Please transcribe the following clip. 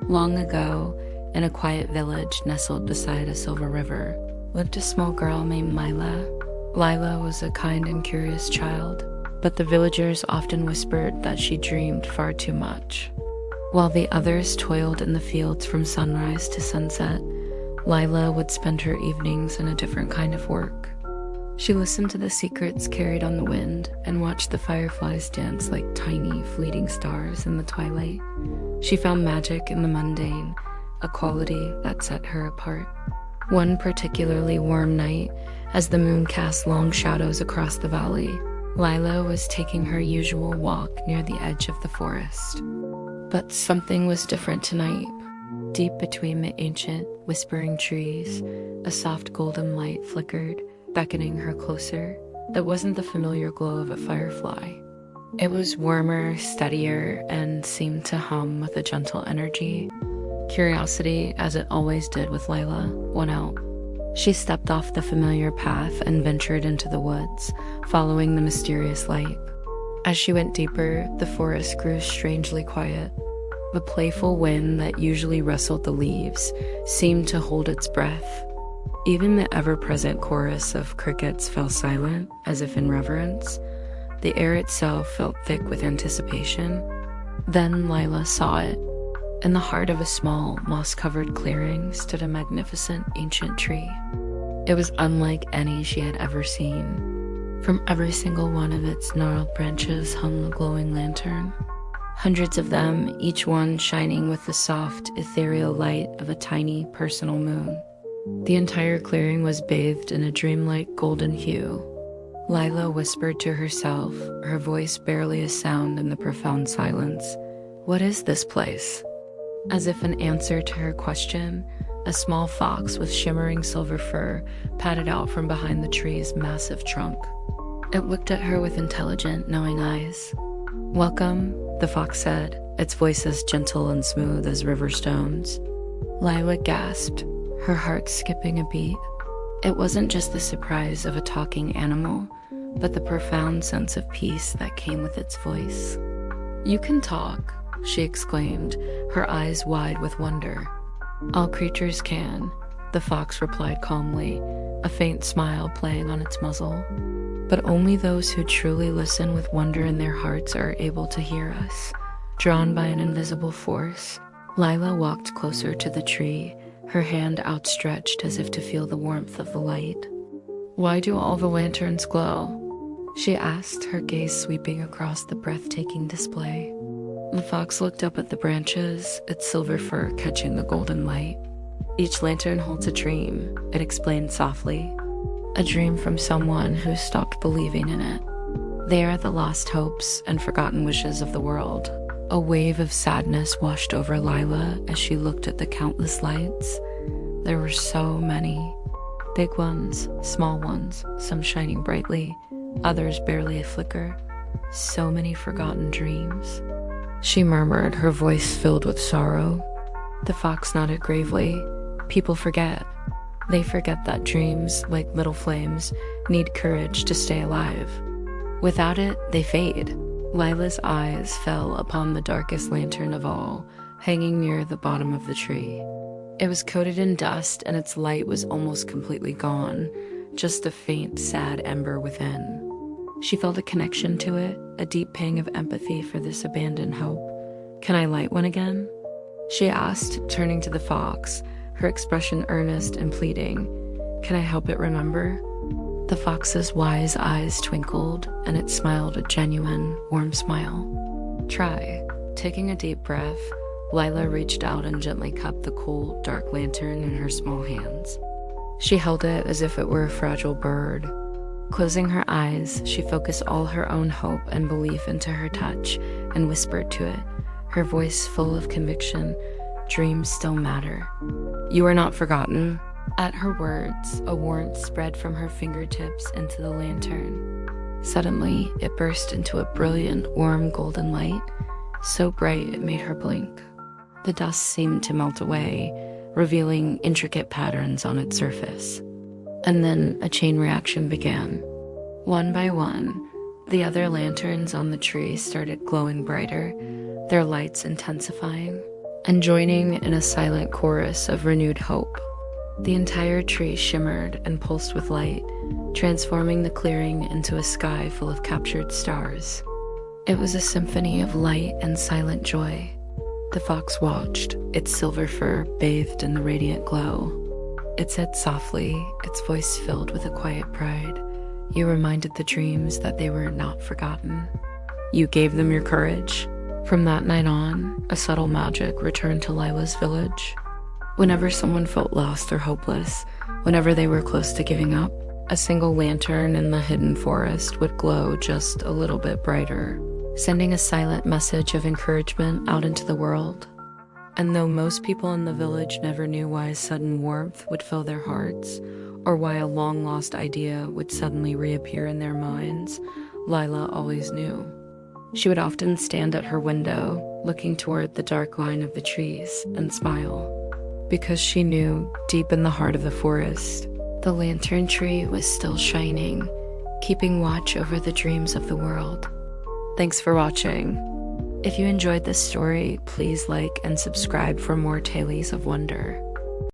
Long ago, in a quiet village nestled beside a silver river, lived a small girl named Lila. Lila was a kind and curious child, but the villagers often whispered that she dreamed far too much. While the others toiled in the fields from sunrise to sunset, Lila would spend her evenings in a different kind of work. She listened to the secrets carried on the wind and watched the fireflies dance like tiny, fleeting stars in the twilight. She found magic in the mundane, a quality that set her apart. One particularly warm night, as the moon cast long shadows across the valley, Lila was taking her usual walk near the edge of the forest. But something was different tonight. Deep between the ancient, whispering trees, a soft golden light flickered, beckoning her closer. It wasn't the familiar glow of a firefly. It was warmer, steadier, and seemed to hum with a gentle energy. Curiosity, as it always did with Lila, won out. She stepped off the familiar path and ventured into the woods, following the mysterious light. As she went deeper, the forest grew strangely quiet. The playful wind that usually rustled the leaves seemed to hold its breath. Even the ever-present chorus of crickets fell silent, as if in reverence. The air itself felt thick with anticipation. Then Lila saw it. In the heart of a small, moss-covered clearing stood a magnificent ancient tree. It was unlike any she had ever seen. From every single one of its gnarled branches hung a glowing lantern. Hundreds of them, each one shining with the soft, ethereal light of a tiny, personal moon. The entire clearing was bathed in a dreamlike golden hue. Lila whispered to herself, her voice barely a sound in the profound silence. "What is this place?" As if in answer to her question, a small fox with shimmering silver fur padded out from behind the tree's massive trunk. It looked at her with intelligent, knowing eyes. "Welcome," the fox said, its voice as gentle and smooth as river stones. Lila gasped, her heart skipping a beat. It wasn't just the surprise of a talking animal, but the profound sense of peace that came with its voice. "You can talk," she exclaimed, her eyes wide with wonder. "All creatures can," the fox replied calmly, a faint smile playing on its muzzle. "But only those who truly listen with wonder in their hearts are able to hear us." Drawn by an invisible force, Lila walked closer to the tree, her hand outstretched as if to feel the warmth of the light. "Why do all the lanterns glow?" she asked, her gaze sweeping across the breathtaking display. The fox looked up at the branches, its silver fur catching the golden light. "Each lantern holds a dream," it explained softly. "A dream from someone who stopped believing in it. They are the lost hopes and forgotten wishes of the world." A wave of sadness washed over Lila as she looked at the countless lights. There were so many. Big ones, small ones, some shining brightly, others barely a flicker. So many forgotten dreams. She murmured, her voice filled with sorrow. The fox nodded gravely. "People forget. They forget that dreams, like little flames, need courage to stay alive. Without it, they fade." Lila's eyes fell upon the darkest lantern of all, hanging near the bottom of the tree. It was coated in dust, and its light was almost completely gone, just a faint, sad ember within. She felt a connection to it, a deep pang of empathy for this abandoned hope. "Can I light one again?" she asked, turning to the fox, her expression earnest and pleading. "Can I help it remember?" The fox's wise eyes twinkled, and it smiled a genuine, warm smile. "Try." Taking a deep breath, Lila reached out and gently cupped the cold, dark lantern in her small hands. She held it as if it were a fragile bird. Closing her eyes, she focused all her own hope and belief into her touch and whispered to it, her voice full of conviction, "Dreams still matter. You are not forgotten." At her words, a warmth spread from her fingertips into the lantern. Suddenly, it burst into a brilliant, warm golden light, so bright it made her blink. The dust seemed to melt away, revealing intricate patterns on its surface. And then a chain reaction began. One by one, the other lanterns on the tree started glowing brighter, their lights intensifying. and joining in a silent chorus of renewed hope. The entire tree shimmered and pulsed with light, transforming the clearing into a sky full of captured stars. It was a symphony of light and silent joy. The fox watched, its silver fur bathed in the radiant glow. It said softly, its voice filled with a quiet pride, "You reminded the dreams that they were not forgotten. You gave them your courage." From that night on, a subtle magic returned to Lila's village. Whenever someone felt lost or hopeless, whenever they were close to giving up, a single lantern in the hidden forest would glow just a little bit brighter, sending a silent message of encouragement out into the world. And though most people in the village never knew why a sudden warmth would fill their hearts, or why a long-lost idea would suddenly reappear in their minds, Lila always knew. She would often stand at her window, looking toward the dark line of the trees, and smile. Because she knew, deep in the heart of the forest, the lantern tree was still shining, keeping watch over the dreams of the world. Thanks for watching. If you enjoyed this story, please like and subscribe for more tales of wonder.